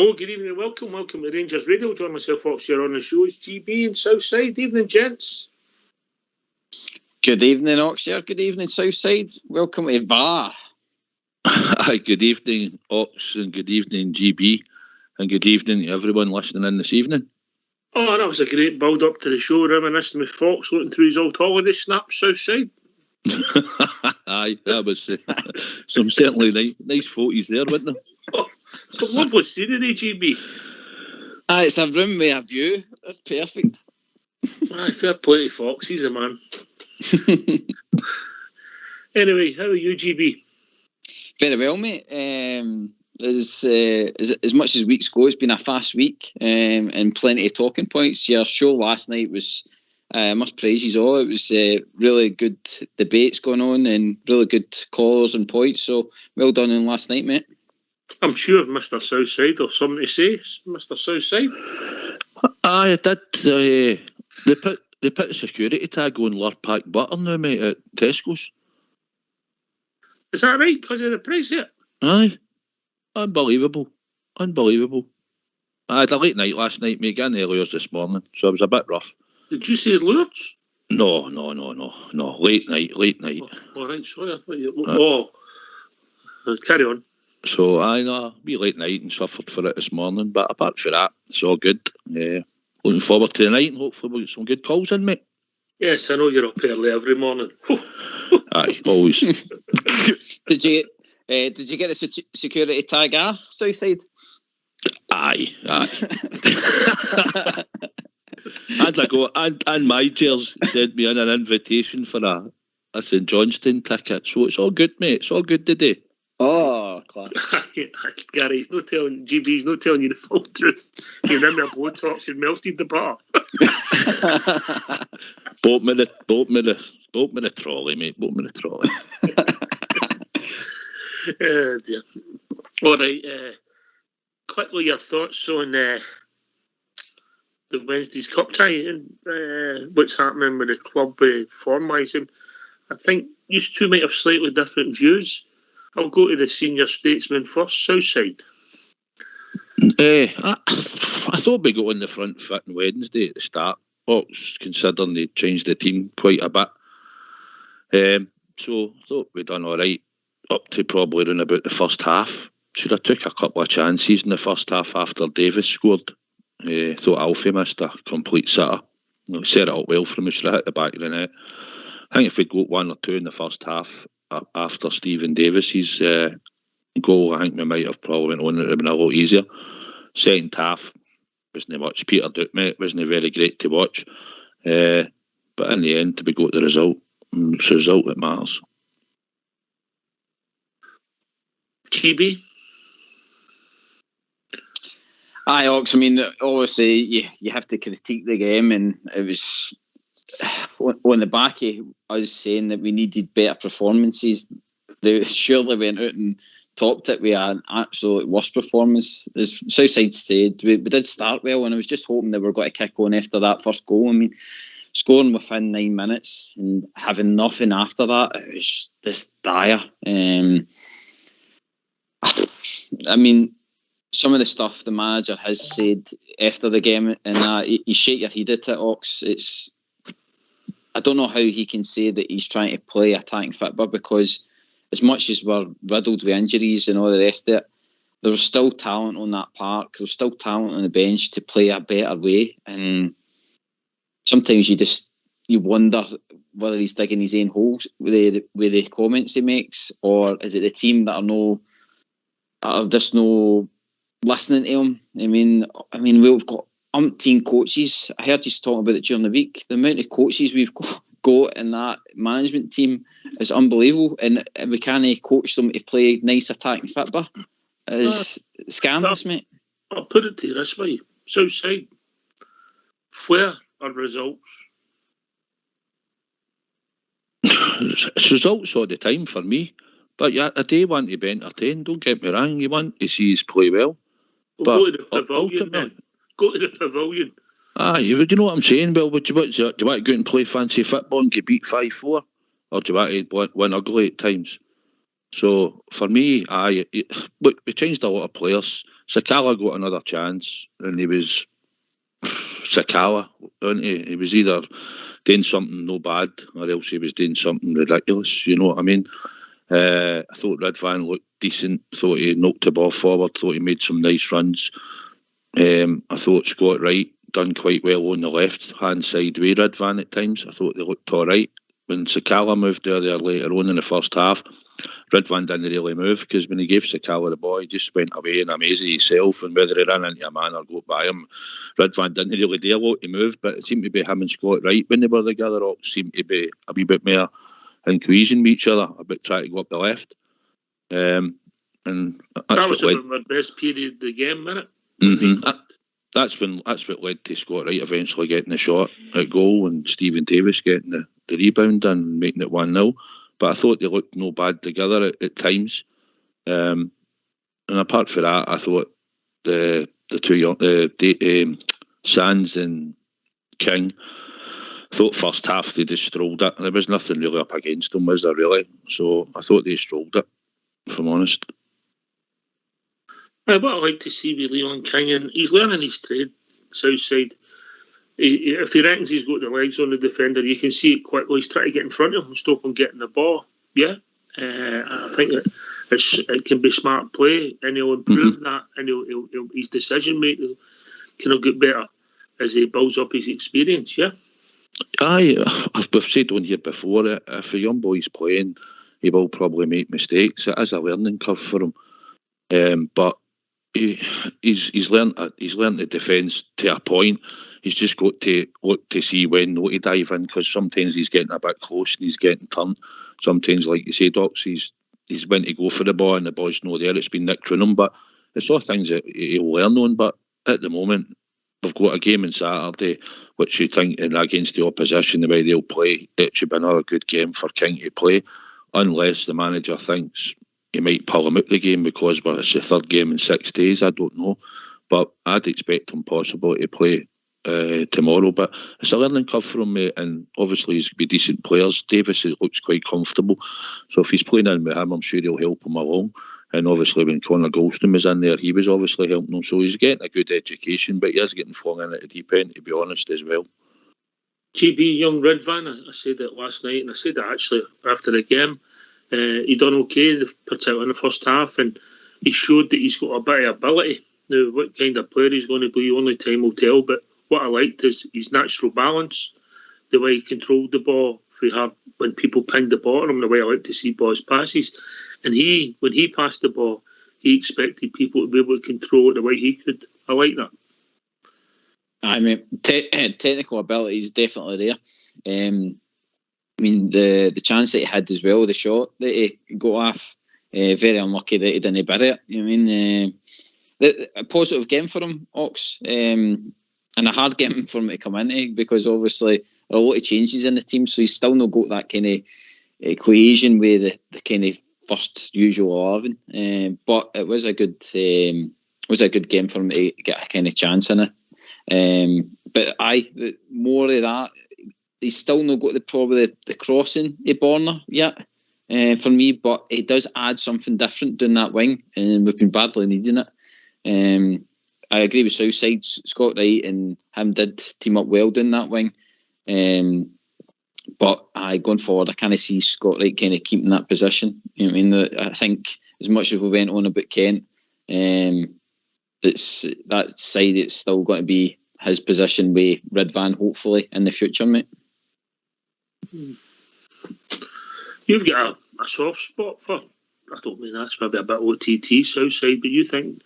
Hello, good evening and welcome. Welcome to Rangers Radio. Join myself, Oxshire, on the shows. GB and Southside. Evening, gents. Good evening, Oxshire. Good evening, Southside. Welcome to VAR. Hi, good evening, Ox, and good evening, GB, and good evening to everyone listening in this evening. Oh, that was a great build-up to the show, reminiscing with Fox looking through his old holiday snaps, Southside. Aye, that was some certainly nice photos there, wasn't there? Oh, some lovely scenery, GB. Aye, it's a room with a view. That's perfect. Aye, fair play to Fox. He's a man. Anyway, how are you, GB? Very well, mate. As much as weeks go, it's been a fast week and plenty of talking points. Your show last night was, I must praise you all. It was really good debates going on and really good calls and points. So well done on last night, mate. I'm sure Mr. Southside will something to say, Mr. Southside. Aye, I did. They put a security tag on Lurpak butter now, mate, at Tesco's. Is that right? Because of the price yet? Aye. Unbelievable. I had a late night last night, mate, getting earlier this morning, so it was a bit rough. Did you say Lourdes? No. Late night. Oh, all right, sorry, I thought you... carry on. So, I know, be late night and suffered for it this morning, but apart from that, it's all good. Looking forward to the night and hopefully we'll get some good calls in, mate. Yes, I know you're up early every morning. Aye, always. Did you get the security tag off, Southside? Aye. And my Gers sent me in an invitation for a St Johnstone ticket, so it's all good, mate. It's all good today. Oh, class. Gary, he's not telling you the full truth. You remember Botox and melted the bar. Bought me the trolley, mate. Bought me the trolley. Oh dear. All right. Quickly, your thoughts on the Wednesday's Cup tie and what's happening with the club formalising. I think you two might have slightly different views. I'll go to the senior statesman first, Southside. I thought we got on the front foot on Wednesday at the start, considering they changed the team quite a bit. So I thought we'd done all right up to probably around about the first half. Should have took a couple of chances in the first half after Davis scored. Thought Alfie missed a complete sitter. Set it up well for him, should have hit the back of the net. I think if we'd got 1 or 2 in the first half, after Stephen Davis's goal, I think we might have probably went on. It would have been a lot easier. Second half wasn't much petered out, mate. Wasn't very great to watch. But in the end, we got the result. It's the result that matters. GB? Aye, Ox. I mean, obviously, you have to critique the game, and it was on the back of us saying that we needed better performances. They surely went out and topped it with an absolute worst performance. As Southside said, we did start well, and I was just hoping they were going to kick on after that first goal. I mean, scoring within 9 minutes and having nothing after that, it was just dire. I mean, some of the stuff the manager has said after the game, and you shake your head at it, Ox. I don't know how he can say that he's trying to play attacking football, because as much as we're riddled with injuries and all the rest of it, there was still talent on that park. There was still talent on the bench to play a better way. And sometimes you wonder whether he's digging his own holes with the comments he makes, or is it the team that are just no listening to him? I mean, we've got umpteen coaches. I heard he's talking about it during the week. The amount of coaches we've got in that management team is unbelievable, and we can't coach them to play nice attacking football. It's scandalous, mate. I'll put it to you this way. Southside, where are results? It's results all the time for me. But yeah, I do want to be entertained, don't get me wrong. You want to see us play well. Go to the pavilion, then. Go to the pavilion. Aye, you know what I'm saying? Well, do you want to go out and play fancy football and get beat 5-4? Or do you want to win ugly at times? So for me, look, we changed a lot of players. Sakala got another chance, and he was Sakala, wasn't he? He was either doing something no bad, or else he was doing something ridiculous. You know what I mean? I thought Redvan looked decent. Thought he knocked the ball forward. Thought he made some nice runs. I thought Scott Wright done quite well on the left hand side with Redvan at times. I thought they looked all right. When Sakala moved there later on in the first half, Redvan didn't really move, because when he gave Sakala the ball, he just went away and amazed himself, and whether he ran into a man or got by him, Redvan didn't really do a lot to move, but it seemed to be him and Scott Wright when they were together, seemed to be a wee bit more in cohesion with each other, a bit trying to go up the left. And that was about my best period of the game, wasn't it? Mm-hmm. That's what led to Scott Wright eventually getting the shot at goal, and Stephen Davis getting the rebound and making it 1-0. But I thought they looked no bad together at times. And apart from that, I thought the two young Sands and King, thought first half they just strolled it. There was nothing really up against them, was there really? So I thought they strolled it, if I'm honest. What I like to see with Leon King, and he's learning his trade, Southside. If he reckons he's got the legs on the defender, you can see it quickly. He's trying to get in front of him and stop him getting the ball. Yeah, I think that it can be smart play, and he'll improve that, and his decision making can get better as he builds up his experience. Yeah. We've said on here before, if a young boy's playing, he will probably make mistakes. It is a learning curve for him, but he's learned the defence to a point. He's just got to look to see when not to dive in, because sometimes he's getting a bit close and he's getting turned. Sometimes, like you say, Docs, he's meant to go for the ball and the ball's not there. It's been nicked from him, but it's all things that he'll learn on. But at the moment, we've got a game on Saturday, which you think, and against the opposition, the way they'll play, it should be another good game for King to play, unless the manager thinks he might pull him out the game because it's the third game in 6 days. I don't know, but I'd expect him possibly to play tomorrow. But it's a learning curve for him, mate, and obviously he's going to be decent players. Davis looks quite comfortable, so if he's playing in with him, I'm sure he'll help him along. And obviously when Connor Goldstein was in there, he was obviously helping him, so he's getting a good education, but he is getting flung in at the deep end, to be honest, as well. GB, young Redvan, I said it last night, and I said it actually after the game. He done okay, particularly in the first half, and he showed that he's got a bit of ability. Now, what kind of player he's going to be, only time will tell, but what I liked is his natural balance, the way he controlled the ball when people pinged the ball on him, the way I like to see Boy's passes. And when he passed the ball, he expected people to be able to control it the way he could. I like that. I mean, technical ability is definitely there. I mean, the chance that he had as well, the shot that he got off, very unlucky that he didn't bury it. You know what I mean? A positive game for him, Ox, and a hard game for him to come into, because obviously there are a lot of changes in the team, so he's still not got that kind of cohesion with the kind of first usual 11. But it was a good game for him to get a kind of chance in it. But more of that, he's still not got the crossing of Borna yet for me, but he does add something different down that wing, and we've been badly needing it. I agree with Southside. Scott Wright and him did team up well down that wing. But going forward, I kind of see Scott Wright kind of keeping that position. You know what I mean? I think as much as we went on about Kent, it's that side. It's still going to be his position with Redvan, hopefully in the future, mate. You've got a soft spot for. I don't mean that's maybe a bit OTT Southside, but you think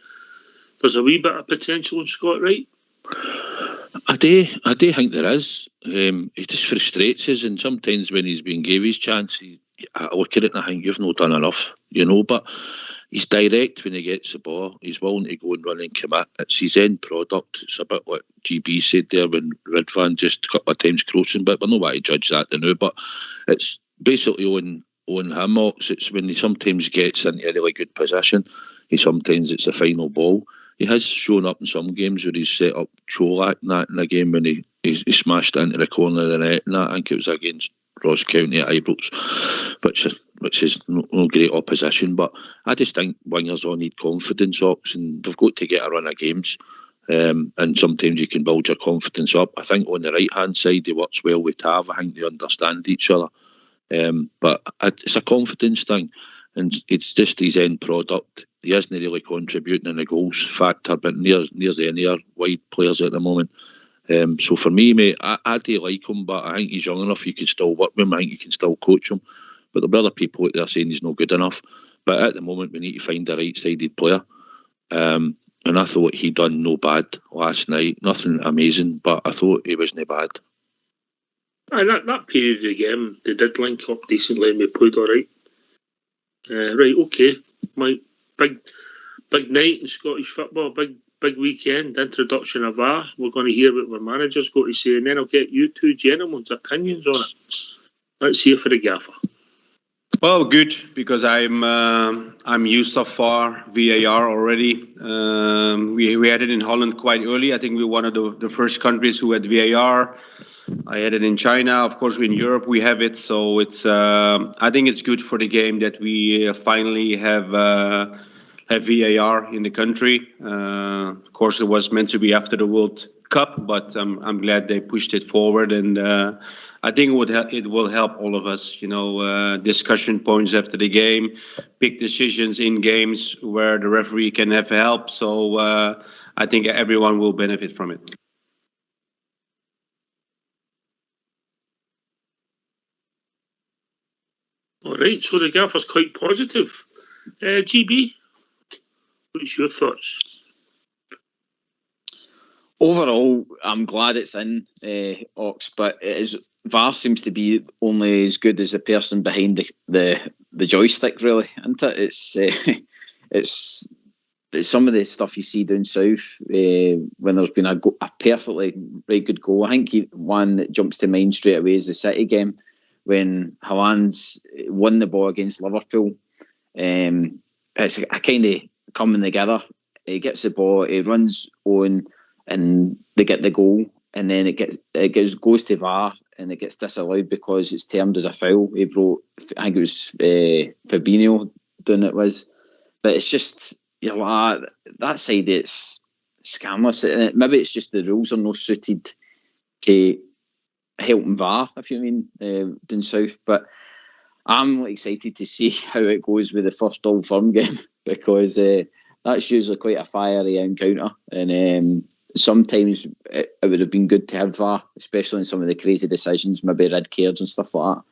there's a wee bit of potential in Scott Wright? I do think there is. He just frustrates us, and sometimes when he's been gave his chance, I look at it and I think you've not done enough, but he's direct when he gets the ball. He's willing to go and run and commit. It's his end product. It's a bit like GB said there when Redvan just a couple of times crossing, but we're not going to judge that now. But it's basically on him, Ox. It's when he sometimes gets into a really good position. Sometimes it's the final ball. He has shown up in some games where he's set up Cholak and that in a game when he smashed it into the corner of the net and that. I think it was against Ross County at Ibrox, which is no great opposition. But I just think wingers all need confidence, Ox, and they've got to get a run of games. And sometimes you can build your confidence up. I think on the right hand side he works well with Tav. I think they understand each other. But it's a confidence thing, and it's just his end product. He isn't really contributing in the goals factor, but near any other wide players at the moment. So for me, mate, I do like him, but I think he's young enough. You can still work with him. I think you can still coach him. But there'll be other people out there saying he's not good enough. But at the moment, we need to find the right-sided player. And I thought he done no bad last night. Nothing amazing, but I thought he wasn't bad. And that period of the game, they did link up decently and we played all right. Right, okay. My big night in Scottish football, big weekend, introduction of VAR. We're going to hear what our manager's got to say, and then I'll get you two gentlemen's opinions on it. Let's hear for the gaffer. Well, good, because I'm used so far VAR already. We had it in Holland quite early. I think we were one of the first countries who had VAR. I had it in China. Of course, in Europe we have it. So it's I think it's good for the game that we finally have VAR in the country. Of course, it was meant to be after the World Cup, but I'm glad they pushed it forward, and I think it will help all of us. Discussion points after the game, big decisions in games where the referee can have help. So I think everyone will benefit from it. All right, so the gaffer's quite positive. GB, what's your thoughts? Overall, I'm glad it's in, Ox, but VAR seems to be only as good as the person behind the joystick, really, isn't it? It's some of the stuff you see down south when there's been a perfectly right good goal. I think one that jumps to mind straight away is the City game when Haaland's won the ball against Liverpool. It's a kind of coming together. He gets the ball, he runs on, and they get the goal, and then it goes to VAR, and it gets disallowed because it's termed as a foul. He wrote, I think it was Fabinho doing it was, but it's just that side. It's scandalous. Maybe it's just the rules are not suited to helping VAR, if you mean, down south. But I'm excited to see how it goes with the first Old Firm game because that's usually quite a fiery encounter, and sometimes it would have been good to have VAR, especially in some of the crazy decisions, maybe red cards and stuff like that.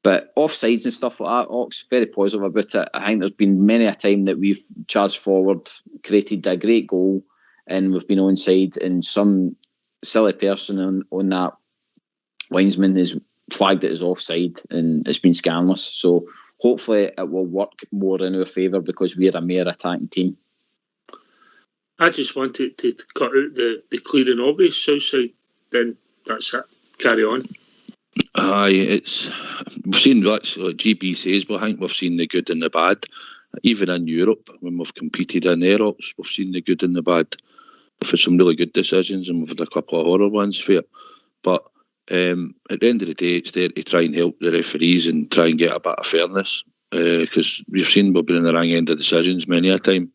But offsides and stuff like that, Ox, very positive about it. I think there's been many a time that we've charged forward, created a great goal, and we've been onside, and some silly person on that linesman has flagged it as offside, and it's been scandalous. So hopefully it will work more in our favour because we're a mere attacking team. I just wanted to cut out the clear and obvious south side, then that's it. Carry on. Aye, we've seen what GB says, but I think we've seen the good and the bad. Even in Europe, when we've competed in Erox, we've seen the good and the bad. We've had some really good decisions and we've had a couple of horror ones for it. But at the end of the day, it's there to try and help the referees and try and get a bit of fairness because we've seen we've been in the wrong end of decisions many a time.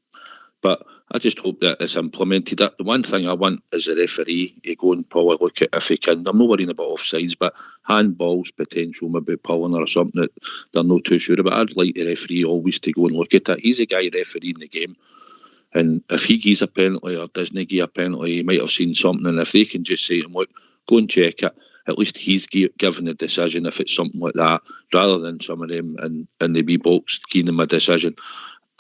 But I just hope that it's implemented. The one thing I want as a referee to go and probably look at if he can. I'm not worrying about offsides, but handballs, potential, maybe pulling or something that they're not too sure about. I'd like the referee always to go and look at it. He's a guy refereeing the game. And if he gives a penalty or doesn't give a penalty, he might have seen something. And if they can just say to him, look, go and check it, at least he's given a decision if it's something like that, rather than some of them in the wee box giving them a decision.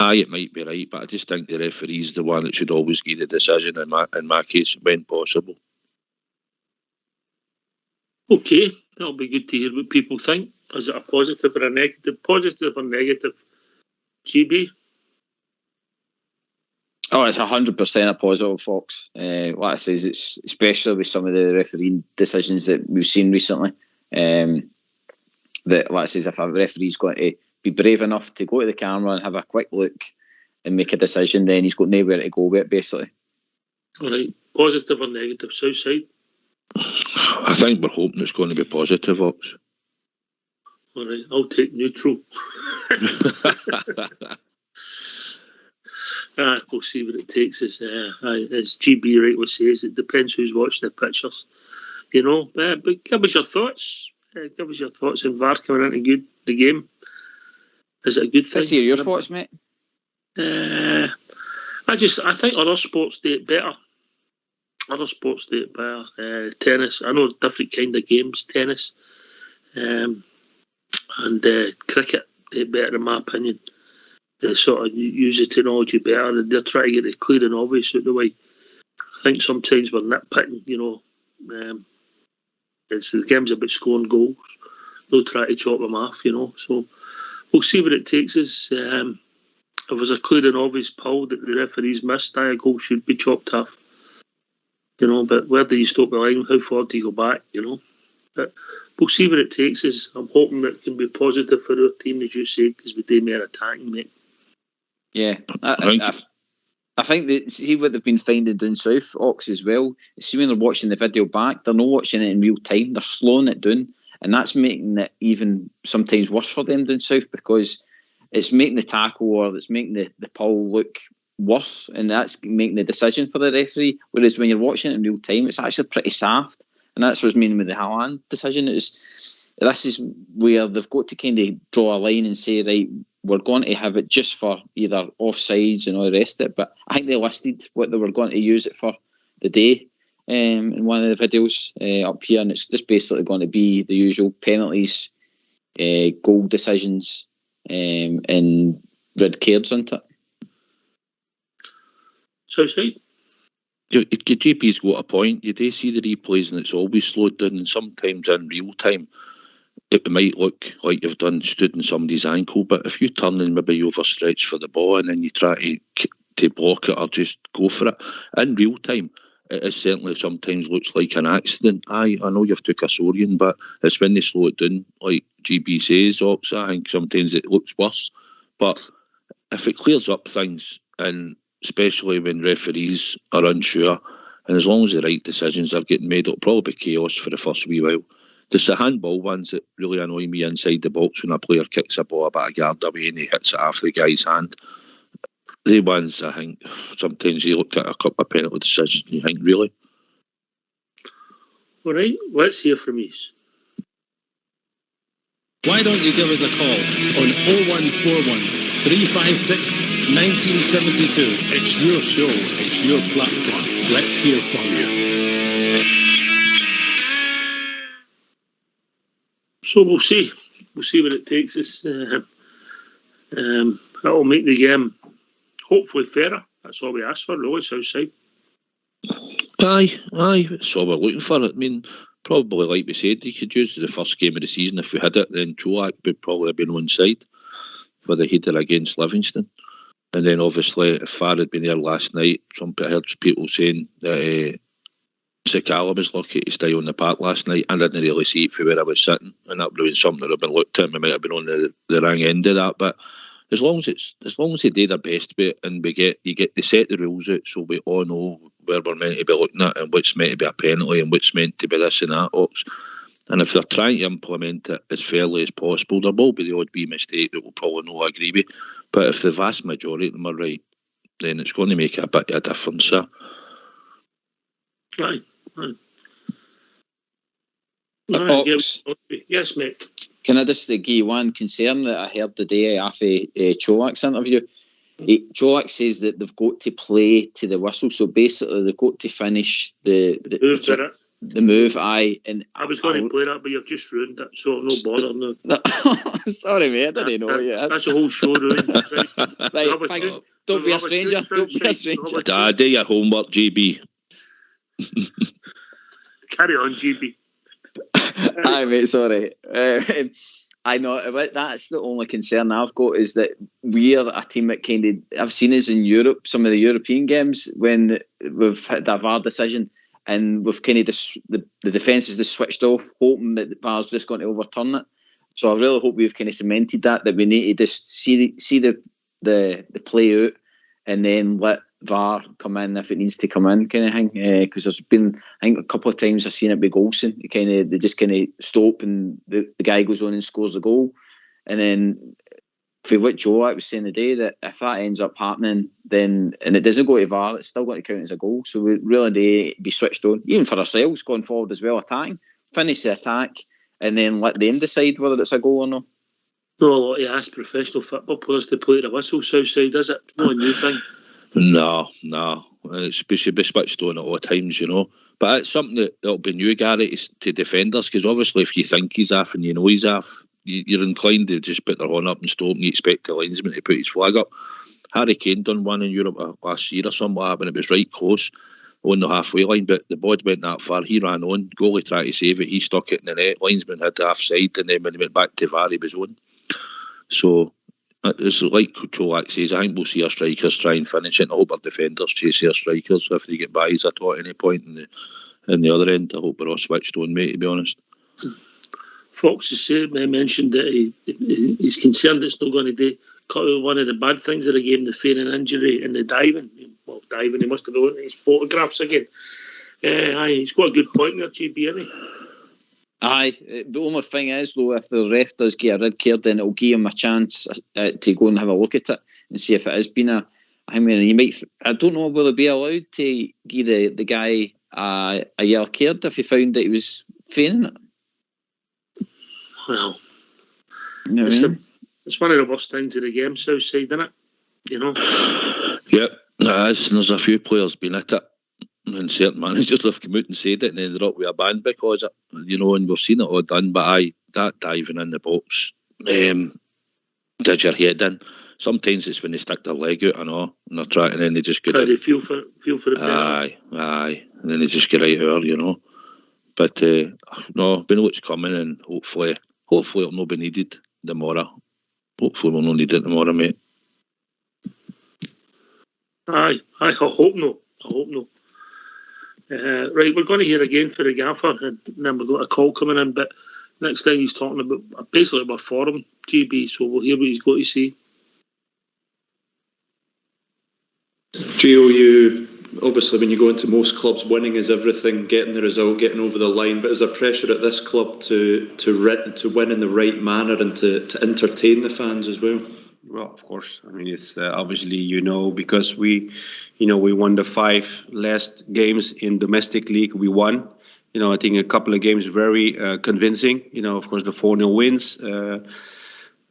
Aye, it might be right, but I just think the referee's the one that should always give the decision in my case, when possible. Okay, that'll be good to hear what people think. Is it a positive or a negative? Positive or negative? GB? Oh, it's 100% a positive, Fox. Like I say, it's especially with some of the refereeing decisions that we've seen recently. That, like I say, if a referee's got to be brave enough to go to the camera and have a quick look and make a decision, then he's got nowhere to go with it, basically. All right. Positive or negative, south side? I think we're hoping it's going to be positive, Ox. All right, I'll take neutral. We'll see what it takes us. As GB rightly says, it depends who's watching the pictures. But give us your thoughts. Give us your thoughts on VAR coming into the game. Is it a good thing? Let's hear your thoughts, mate. I think other sports do it better. Tennis, I know different kind of games, tennis, and cricket do it better in my opinion. They sort of use the technology better, and they're trying to get it clear and obvious out the way. I think sometimes we're nitpicking, the game's about scoring goals. They'll try to chop them off, So we'll see what it takes us. If there's a clear and obvious foul that the referees missed, a goal should be chopped off. But where do you stop the line? How far do you go back? But we'll see what it takes us. I'm hoping that it can be positive for our team, as you said, because we do more attacking, mate. Yeah, I think that, see what they've been finding down south, Ox, as well. See, when they're watching the video back, they're not watching it in real time. They're slowing it down, and that's making it even sometimes worse for them down south, because it's making the tackle or it's making the pull look worse, and that's making the decision for the referee. Whereas when you're watching it in real time, it's actually pretty soft, and that's what's meaning with the Haaland decision. This is where they've got to kind of draw a line and say, right, we're going to have it just for either offsides and all the rest of it. But I think they listed what they were going to use it for the day in one of the videos up here, and it's just basically going to be the usual penalties, goal decisions, and red cards, isn't it? So see, GP's got a point. You do see the replays and it's always slowed down, and sometimes in real time it might look like you've stood in somebody's ankle, but if you turn and maybe you overstretch for the ball and then you try to block it or just go for it, in real time it certainly sometimes looks like an accident. I know you've took a Sorian, but it's when they slow it down, like GB says, Ox, I think sometimes it looks worse. But if it clears up things, and especially when referees are unsure, and as long as the right decisions are getting made, it'll probably be chaos for the first wee while. There's the handball ones that really annoy me inside the box when a player kicks a ball about a yard away and he hits it off the guy's hand. The ones, I think, sometimes you looked at a couple of penalty decisions and you think, really? All right, let's hear from you. Why don't you give us a call on 0141 356 1972? It's your show, it's your platform. Let's hear from you. So we'll see. We'll see what it takes us. That'll make the game hopefully fairer. That's all we ask for, really, Southside. Aye, that's all we're looking for. I mean, probably like we said, you could use the first game of the season. If we had it, then Cholak would probably have been on side for the header against Livingston. And then obviously, if Farr had been there last night, I heard people saying that Sakala was lucky to stay on the park last night. I didn't really see it from where I was sitting, and that would have been something that would have been looked at. We might have been on the wrong end of that, but as long as they do their best bit, and they set the rules out, so we all know where we're meant to be looking at and what's meant to be a penalty and what's meant to be this and that, Ox. And if they're trying to implement it as fairly as possible, there will be the odd wee mistake that we'll probably not agree with. But if the vast majority of them are right, then it's going to make a bit of a difference, sir. Right. Yes, mate. Can I just give you one concern that I heard today after Cholak's interview? Cholak says that they've got to play to the whistle, so basically they've got to finish the move. And I was going to play that, but you've just ruined it, so no bother now. Sorry, mate, I didn't know. That's a whole show ruined. Right, thanks. Don't be a stranger. Do your homework, GB. Carry on, GB. Aye, mate, sorry. I know, that's the only concern I've got, is that we're a team that kind of, I've seen us in Europe, some of the European games, when we've had a VAR decision and we've kind of the defence is just switched off, hoping that the VAR's just going to overturn it. So I really hope we've kind of cemented that we need to just see the play out and then let VAR come in if it needs to come in, kind of thing. Because there's been, I think, a couple of times I've seen it with Golson. They just kind of stop and the guy goes on and scores the goal. And then for what Joe I was saying today, that if that ends up happening, then and it doesn't go to VAR, it's still going to count as a goal. So we really need to be switched on, even for ourselves going forward as well, attacking, finish the attack, and then let them decide whether it's a goal or not. Not a lot to ask professional football players to play the whistle, Southside, is it? Not a new thing. No. We should be switched on at all times, you know. But it's something that'll be new, Gary, to defenders, because obviously if you think he's off and you know he's off, you're inclined to just put their horn up and stop, and you expect the linesman to put his flag up. Harry Kane done one in Europe last year or something like that, and it was right close on the halfway line, but the ball went that far. He ran on, goalie tried to save it, he stuck it in the net, linesman had the half side, and then when he went back to VAR, he was on. So it's like Cholak says, I think we'll see our strikers try and finish it. I hope our defenders chase their strikers if they get bys at any point in the other end. I hope we're all switched on, mate, to be honest. Fox has mentioned that he's concerned it's not going to cut out one of the bad things of the game, the feigning injury and the diving. Well, diving, he must have looked at his photographs again. He's got a good point there, GB, hasn't he? Aye, the only thing is, though, if the ref does get a red card, then it'll give him a chance to go and have a look at it and see if it has been I don't know, will they be allowed to give the guy a yellow card if he found that he was feigning it? Well, you know it's one of the worst things of the game, Southside, isn't it? You know? Yep, it is, and there's a few players been at it. And certain managers have come out and said it and ended up with a ban because of it, you know, and we've seen it all done. But that diving in the box, did your head in. Sometimes it's when they stick their leg out and all, and they're trying, and then they just get they feel for it. Aye, and then they just get right out, you know. But no, we know it's coming, and hopefully it'll not be needed tomorrow. Hopefully we'll not need it tomorrow, mate. Aye, I hope not. Right, we're going to hear again for the gaffer, and then we've got a call coming in. But next thing he's talking about, basically we're for him, GB. So we'll hear what he's got to say. Gio, you obviously, when you go into most clubs, winning is everything, getting the result, getting over the line. But is there pressure at this club to win in the right manner and to entertain the fans as well? Well, of course. I mean, it's obviously, because we won the 5 last games in domestic league. We won. I think a couple of games very convincing. Of course, the 4-0 wins.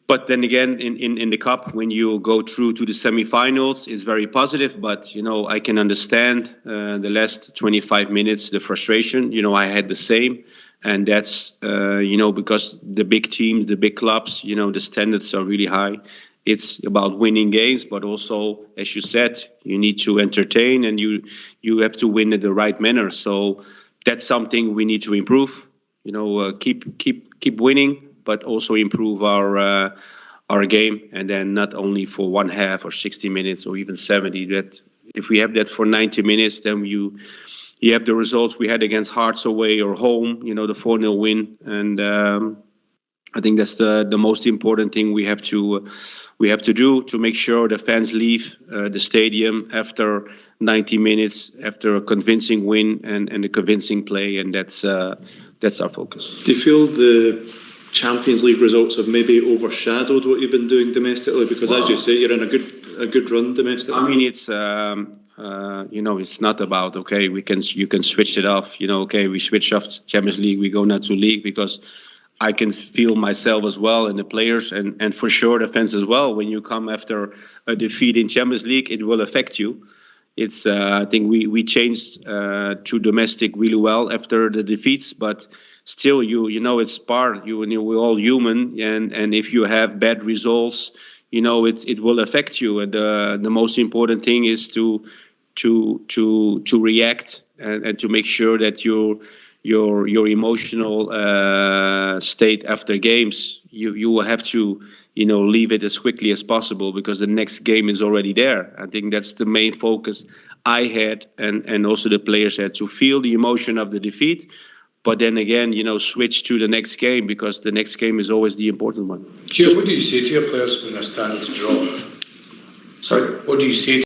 But then again, in the cup, when you go through to the semi-finals, it's very positive. But, I can understand the last 25 minutes, the frustration. I had the same. And that's, because the big teams, the big clubs, the standards are really high. It's about winning games, but also, as you said, you need to entertain and you have to win in the right manner. So that's something we need to improve. Keep winning, but also improve our game, and then not only for one half or 60 minutes or even 70. That if we have that for 90 minutes, then you have the results we had against Hearts away or home. The 4-0 win, and I think that's the most important thing we have to do to make sure the fans leave the stadium after 90 minutes, after a convincing win and a convincing play, and that's our focus. Do you feel the Champions League results have maybe overshadowed what you've been doing domestically? Because as you say, you're in a good run domestically. I mean, it's it's not about you can switch it off. We switch off Champions League, we go now to league, because I can feel myself as well, and the players, and for sure the fans as well. When you come after a defeat in Champions League, it will affect you. It's I think we changed to domestic really well after the defeats, but still, it's part. We're all human, and if you have bad results, it will affect you. And the most important thing is to react and to make sure that your emotional state after games, you will have to leave it as quickly as possible, because the next game is already there. I think that's the main focus I had, and also the players had, to feel the emotion of the defeat, but then again switch to the next game, because the next game is always the important one. Gio, what do you say to your players when they're standing to draw? Sorry, what do you say